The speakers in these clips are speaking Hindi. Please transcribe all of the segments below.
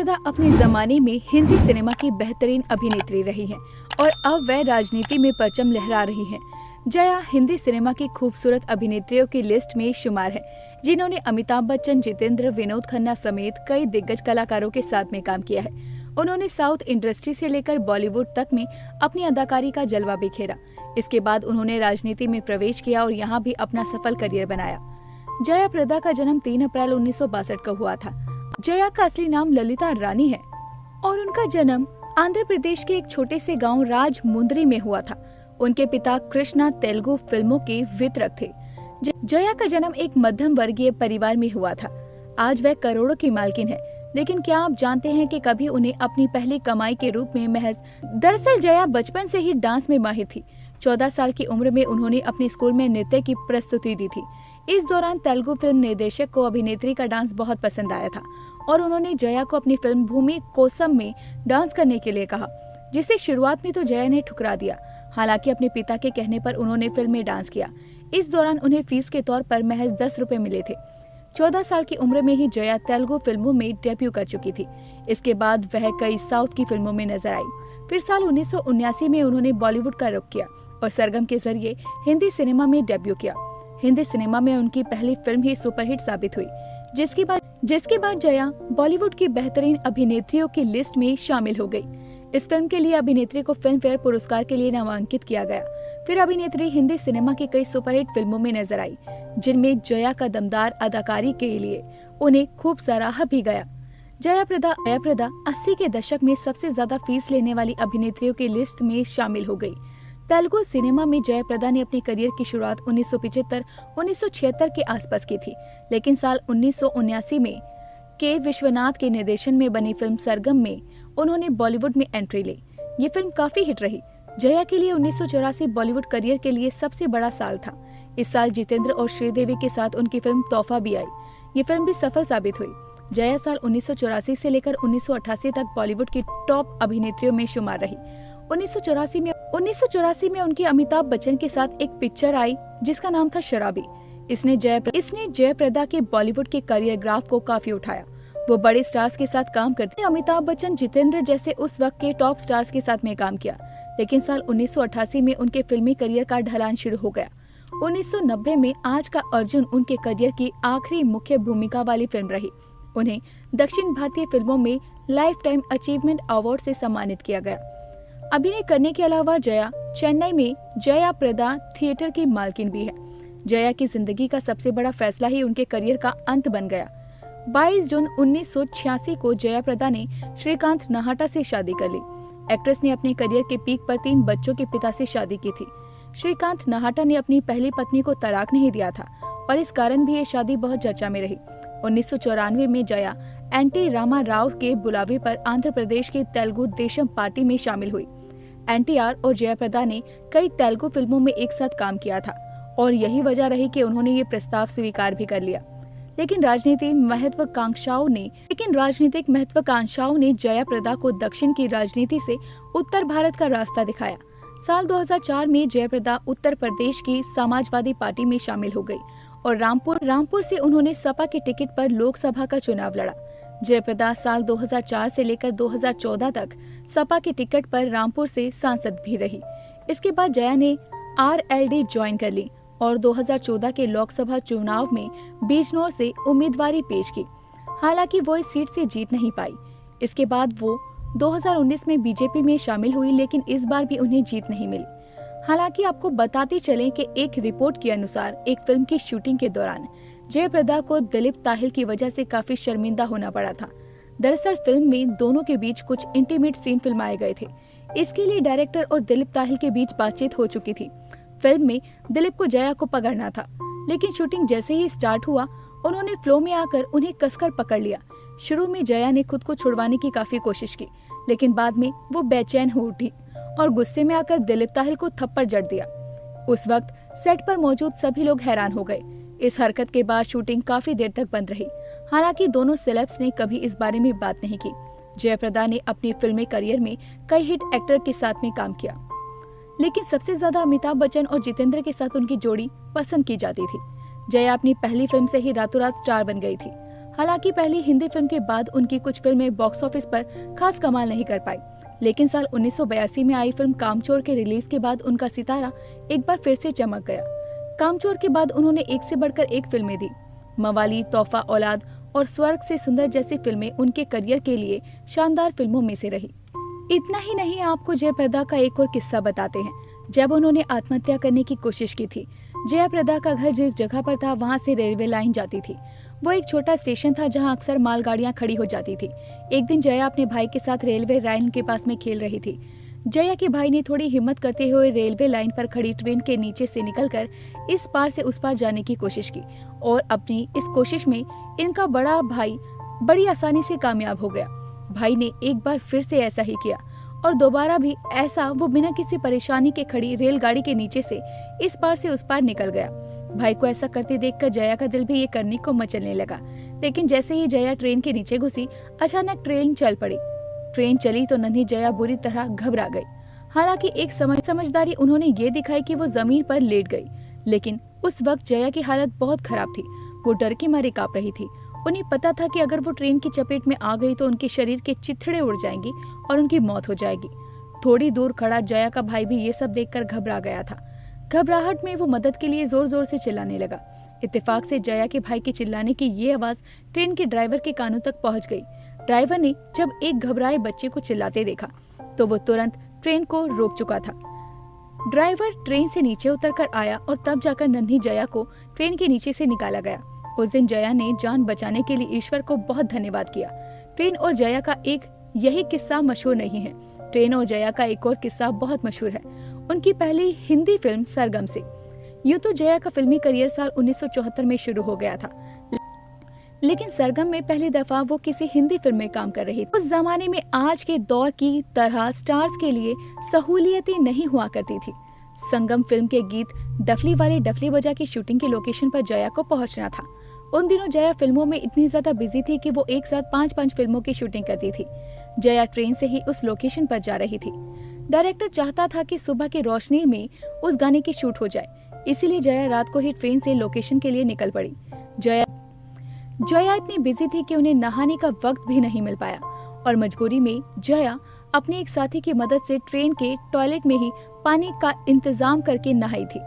प्रदा अपने जमाने में हिंदी सिनेमा की बेहतरीन अभिनेत्री रही हैं और अब वह राजनीति में परचम लहरा रही हैं। जया हिंदी सिनेमा की खूबसूरत अभिनेत्रियों की लिस्ट में शुमार है, जिन्होंने अमिताभ बच्चन, जितेंद्र, विनोद खन्ना समेत कई दिग्गज कलाकारों के साथ में काम किया है। उन्होंने साउथ इंडस्ट्री से लेकर बॉलीवुड तक में अपनी अदाकारी का जलवा बिखेरा। इसके बाद उन्होंने राजनीति में प्रवेश किया और यहाँ भी अपना सफल करियर बनाया। जया प्रदा का जन्म 3 अप्रैल 1962 को हुआ था। जया का असली नाम ललिता रानी है और उनका जन्म आंध्र प्रदेश के एक छोटे से गांव राजमुंद्री में हुआ था। उनके पिता कृष्णा तेलुगु फिल्मों के वितरक थे। जया का जन्म एक मध्यम वर्गीय परिवार में हुआ था। आज वह करोड़ों की मालकिन है, लेकिन क्या आप जानते हैं कि कभी उन्हें अपनी पहली कमाई के रूप में दरअसल जया बचपन से ही डांस में माहिर थी। 14 साल की उम्र में उन्होंने अपने स्कूल में नृत्य की प्रस्तुति दी थी। इस दौरान तेलुगु फिल्म निर्देशक को अभिनेत्री का डांस बहुत पसंद आया था और उन्होंने जया को अपनी फिल्म भूमि कोसम में डांस करने के लिए कहा, जिसे शुरुआत में तो जया ने ठुकरा दिया। हालांकि अपने पिता के कहने पर उन्होंने फिल्म में डांस किया। इस दौरान उन्हें फीस के तौर पर महज 10 रुपए मिले थे। 14 साल की उम्र में ही जया तेलुगु फिल्मों में डेब्यू कर चुकी थी। इसके बाद वह कई साउथ की फिल्मों में नजर आई। फिर साल 1979 में उन्होंने बॉलीवुड का रुख किया और सरगम के जरिए हिंदी सिनेमा में डेब्यू किया। हिंदी सिनेमा में उनकी पहली फिल्म ही सुपरहिट साबित हुई, जिसके बाद जया बॉलीवुड की बेहतरीन अभिनेत्रियों की लिस्ट में शामिल हो गई। इस फिल्म के लिए अभिनेत्री को फिल्म फेयर पुरस्कार के लिए नामांकित किया गया। फिर अभिनेत्री हिंदी सिनेमा की कई सुपरहिट फिल्मों में नजर आई, जिनमें जया का दमदार अदाकारी के लिए उन्हें खूब सराहा भी गया। जया प्रदा 80 के दशक में सबसे ज्यादा फीस लेने वाली अभिनेत्रियों की लिस्ट में शामिल हो गई। तेलुगु सिनेमा में जया प्रदा ने अपने करियर की शुरुआत 1975-1976 के आसपास की थी, लेकिन साल 1979 में के विश्वनाथ के निर्देशन में बनी फिल्म सरगम में उन्होंने बॉलीवुड में एंट्री ली। ये फिल्म काफी हिट रही। जया के लिए 1984 बॉलीवुड करियर के लिए सबसे बड़ा साल था। इस साल जितेंद्र और श्रीदेवी के साथ उनकी फिल्म तोहफा भी आई। ये फिल्म भी सफल साबित हुई। जया साल 1984 से लेकर 1988 तक बॉलीवुड की टॉप अभिनेत्रियों में शुमार रही। 1984 में उनकी अमिताभ बच्चन के साथ एक पिक्चर आई जिसका नाम था शराबी। इसने जया प्रदा के बॉलीवुड के करियर ग्राफ को काफी उठाया। वो बड़े स्टार्स के साथ काम करते, अमिताभ बच्चन, जितेंद्र जैसे उस वक्त के टॉप स्टार्स के साथ में काम किया। लेकिन साल 1988 में उनके फिल्मी करियर का ढलान शुरू हो गया। 1990 में आज का अर्जुन उनके करियर की आखिरी मुख्य भूमिका वाली फिल्म रही। उन्हें दक्षिण भारतीय फिल्मों में लाइफ टाइम अचीवमेंट अवार्ड से सम्मानित किया गया। अभिनय करने के अलावा जया चेन्नई में जया प्रदा थिएटर की मालकिन भी है। जया की जिंदगी का सबसे बड़ा फैसला ही उनके करियर का अंत बन गया। 22 जून 1986 को जया प्रदा ने श्रीकांत नाहटा से शादी कर ली। एक्ट्रेस ने अपने करियर के पीक पर 3 बच्चों के पिता से शादी की थी। श्रीकांत नाहटा ने अपनी पहली पत्नी को तलाक नहीं दिया था और इस कारण भी ये शादी बहुत चर्चा में रही। 1994 में जया एनटी रामा राव के बुलावे पर आंध्र प्रदेश के तेलुगु देशम पार्टी में शामिल हुई। एनटीआर और जया प्रदा ने कई तेलुगु फिल्मों में एक साथ काम किया था और यही वजह रही कि उन्होंने ये प्रस्ताव स्वीकार भी कर लिया। लेकिन राजनीतिक महत्वाकांक्षाओं ने जया प्रदा को दक्षिण की राजनीति से उत्तर भारत का रास्ता दिखाया। साल 2004 में जया प्रदा उत्तर प्रदेश की समाजवादी पार्टी में शामिल हो गई और रामपुर से उन्होंने सपा के टिकट पर लोकसभा का चुनाव लड़ा। जया प्रदा साल 2004 से लेकर 2014 तक सपा के टिकट पर रामपुर से सांसद भी रही। इसके बाद जया ने आरएलडी ज्वाइन कर ली और 2014 के लोकसभा चुनाव में बिजनौर से उम्मीदवारी पेश की। हालांकि वो इस सीट से जीत नहीं पाई। इसके बाद वो 2019 में बीजेपी में शामिल हुई, लेकिन इस बार भी उन्हें जीत नहीं मिली। हालांकि आपको बताते चलें कि एक रिपोर्ट के अनुसार एक फिल्म की शूटिंग के दौरान जया प्रदा को दिलीप ताहिल की वजह से काफी शर्मिंदा होना पड़ा था। दरअसल फिल्म में दोनों के बीच कुछ इंटीमेट सीन फिल्माए गए थे। इसके लिए डायरेक्टर और दिलीप ताहिल के बीच बातचीत हो चुकी थी। फिल्म में दिलीप को जया को पकड़ना था, लेकिन शूटिंग जैसे ही स्टार्ट हुआ उन्होंने फ्लो में आकर उन्हें कसकर पकड़ लिया। शुरू में जया ने खुद को छुड़वाने की काफी कोशिश की, लेकिन बाद में वो बेचैन हो उठी और गुस्से में आकर दिलीप ताहिल को थप्पड़ जड़ दिया। उस वक्त सेट पर मौजूद सभी लोग हैरान हो गए। इस हरकत के बाद शूटिंग काफी देर तक बंद रही। हालांकि दोनों सेलेब्स ने कभी इस बारे में बात नहीं की। जया प्रदा ने अपने फिल्मी करियर में कई हिट एक्टर के साथ में काम किया, लेकिन सबसे ज्यादा अमिताभ बच्चन और जितेंद्र के साथ उनकी जोड़ी पसंद की जाती थी। जया अपनी पहली फिल्म से ही रातों रात स्टार बन गई थी। हालांकि पहली हिंदी फिल्म के बाद उनकी कुछ फिल्में बॉक्स ऑफिस पर खास कमाल नहीं कर पाई, लेकिन साल 1982 में आई फिल्म कामचोर के रिलीज के बाद उनका सितारा एक बार फिर से चमक गया। कामचोर के बाद उन्होंने एक से बढ़कर एक फिल्में दी। मवाली, तोहफा औलाद और स्वर्ग से सुंदर जैसी फिल्में उनके करियर के लिए शानदार फिल्मों में से रही। इतना ही नहीं, आपको जयाप्रदा का एक और किस्सा बताते हैं। जब उन्होंने आत्महत्या करने की कोशिश की थी, जयाप्रदा का घर जिस जगह पर था वहाँ से रेलवे लाइन जाती थी। वो एक छोटा स्टेशन था जहाँ अक्सर मालगाड़ियाँ खड़ी हो जाती थी। एक दिन जया अपने भाई के साथ रेलवे लाइन के पास में खेल रही थी। जया के भाई ने थोड़ी हिम्मत करते हुए रेलवे लाइन पर खड़ी ट्रेन के नीचे से निकलकर इस पार से उस पार जाने की कोशिश की और अपनी इस कोशिश में इनका बड़ा भाई बड़ी आसानी से कामयाब हो गया। भाई ने एक बार फिर से ऐसा ही किया और दोबारा भी ऐसा वो बिना किसी परेशानी के खड़ी रेलगाड़ी के नीचे से इस पार से उस पार निकल गया। भाई को ऐसा करते देखकर जया का दिल भी ये करने को मचलने लगा, लेकिन जैसे ही जया ट्रेन के नीचे घुसी, अचानक ट्रेन चल पड़ी। ट्रेन चली तो नन्ही जया बुरी तरह घबरा गई। हालांकि एक समझदारी उन्होंने ये दिखाई कि वो जमीन पर लेट गई, लेकिन उस वक्त जया की हालत बहुत खराब थी। वो डर के मारे कांप रही थी। उन्हें पता था कि अगर वो ट्रेन की चपेट में आ गई तो उनके शरीर के चिथड़े उड़ जाएंगी और उनकी मौत हो जाएगी। थोड़ी दूर खड़ा जया का भाई भी ये सब देखकर घबरा गया था। घबराहट में वो मदद के लिए जोर जोर से चिल्लाने लगा। इत्तेफाक से जया के भाई के चिल्लाने की ये आवाज ट्रेन के ड्राइवर के कानों तक पहुंच गई। ड्राइवर ने जब एक घबराए बच्चे को चिल्लाते देखा तो वो तुरंत ट्रेन को रोक चुका था। ड्राइवर ट्रेन से नीचे उतर कर आया और तब जाकर नन्ही जया को ट्रेन के नीचे से निकाला गया। उस दिन जया ने जान बचाने के लिए ईश्वर को बहुत धन्यवाद किया। ट्रेन और जया का एक यही किस्सा मशहूर नहीं है। ट्रेन और जया का एक और किस्सा बहुत मशहूर है, उनकी पहली हिंदी फिल्म सरगम से। यूं तो जया का फिल्मी करियर साल 1974 में शुरू हो गया था, लेकिन सरगम में पहली दफा वो किसी हिंदी फिल्म में काम कर रही थी। उस जमाने में आज के दौर की तरह स्टार्स के लिए सहूलियतें नहीं हुआ करती थी। संगम फिल्म के गीत डफली वाले डफली बजा की शूटिंग के लोकेशन पर जया को पहुंचना था। उन दिनों जया फिल्मों में इतनी ज्यादा बिजी थी कि वो एक साथ 5-5 फिल्मों की शूटिंग करती थी। जया ट्रेन से ही उस लोकेशन पर जा रही थी। डायरेक्टर चाहता था कि सुबह की रोशनी में उस गाने की शूट हो जाए, इसीलिए जया रात को ही ट्रेन से लोकेशन के लिए निकल पड़ी। जया इतनी बिजी थी कि उन्हें नहाने का वक्त भी नहीं मिल पाया और मजबूरी में जया अपने एक साथी की मदद से ट्रेन के टॉयलेट में ही पानी का इंतजाम करके नहाई थी।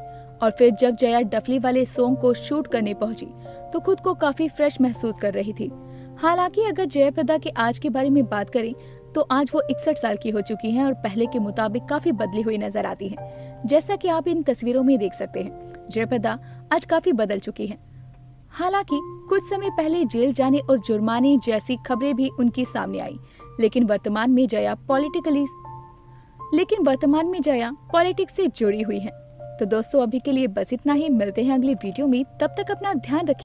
और फिर जब जया डफली वाले सॉन्ग को शूट करने पहुंची तो खुद को काफी फ्रेश महसूस कर रही थी। हालांकि अगर जयाप्रदा के आज के बारे में बात करें तो आज वो 61 साल की हो चुकी हैं और पहले के मुताबिक काफी बदली हुई नजर आती हैं। जैसा कि आप इन तस्वीरों में देख सकते हैं, जयाप्रदा आज काफी बदल चुकी हैं। हालांकि कुछ समय पहले जेल जाने और जुर्माने जैसी खबरें भी उनकी सामने आई, लेकिन वर्तमान में जया पॉलिटिक्स से जुड़ी हुई हैं। तो दोस्तों, अभी के लिए बस इतना ही। मिलते हैं अगली वीडियो में, तब तक अपना ध्यान रखिए।